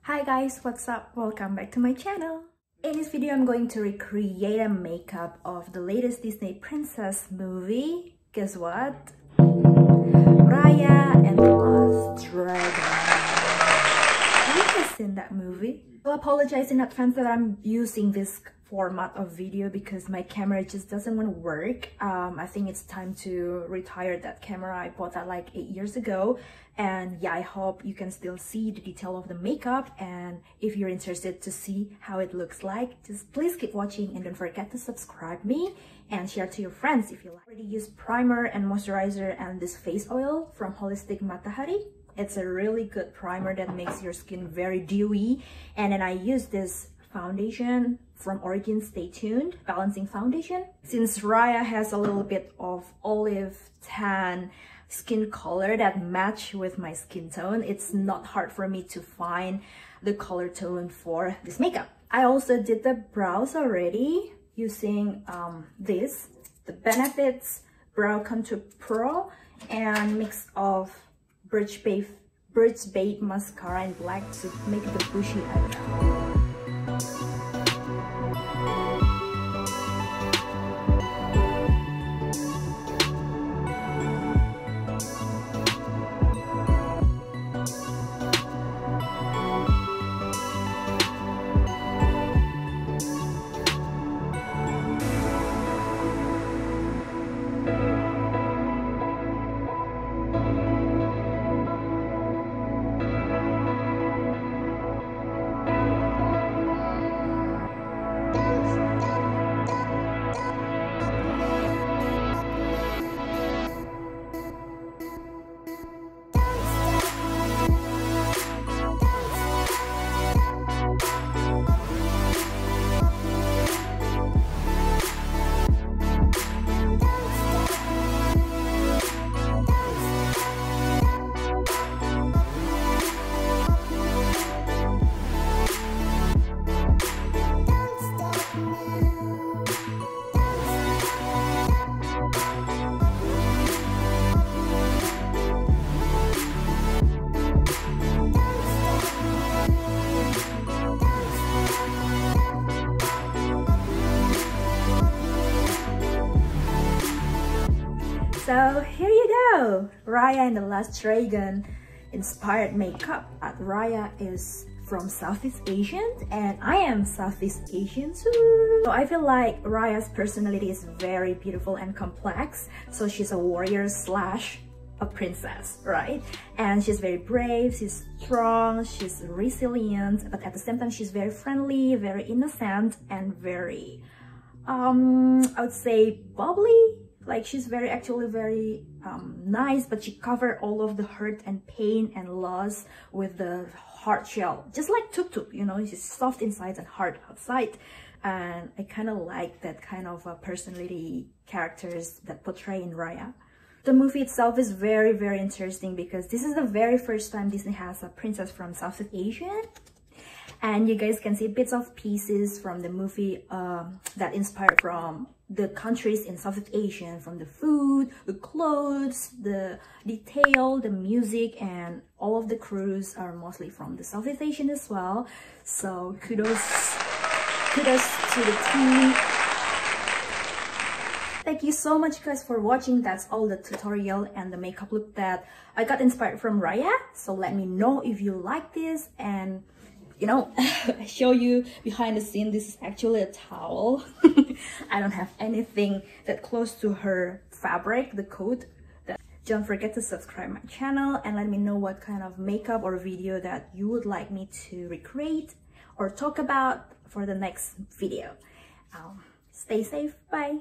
Hi guys, what's up? Welcome back to my channel. In this video, I'm going to recreate a makeup of the latest Disney princess movie. Guess what? Raya and the Last Dragon. Have you guys seen that movie? I apologize in advance that I'm using this format of video because my camera just doesn't want to work. I think it's time to retire that camera. I bought that like 8 years ago, and yeah, I hope you can still see the detail of the makeup. And if you're interested to see how it looks like, just please keep watching and don't forget to subscribe me and share to your friends if you like. I already used primer and moisturizer and this face oil from Holistic Matahari. It's a really good primer that makes your skin very dewy. And then I use this foundation from Origin Stay Tuned Balancing Foundation. Since Raya has a little bit of olive tan skin color that match with my skin tone, it's not hard for me to find the color tone for this makeup. I also did the brows already using the Benefits Brow Contour Pro and mix of Birch Babe mascara and black to make the bushy eyebrow. So here you go, Raya and the Last Dragon inspired makeup. Raya is from Southeast Asian and I am Southeast Asian too. So I feel like Raya's personality is very beautiful and complex. So she's a warrior slash a princess, right? And she's very brave, she's strong, she's resilient, but at the same time she's very friendly, very innocent, and very I would say bubbly. Like she's actually very nice, but she covered all of the hurt and pain and loss with the hard shell, just like Tuk Tuk, you know, she's soft inside and hard outside. And I kind of like that kind of personality characters that portray in Raya. The movie itself is very interesting because this is the very first time Disney has a princess from Southeast Asia. And you guys can see bits of pieces from the movie that inspired from the countries in Southeast Asia, from the food, the clothes, the detail, the music, and all of the crews are mostly from the Southeast Asian as well. So kudos to the team. Thank you so much guys for watching. That's all the tutorial and the makeup look that I got inspired from Raya. So let me know if you like this, and you know, I show you behind the scene. This is actually a towel. I don't have anything that close to her fabric, the coat. Don't forget to subscribe my channel and let me know what kind of makeup or video that you would like me to recreate or talk about for the next video. Stay safe. Bye.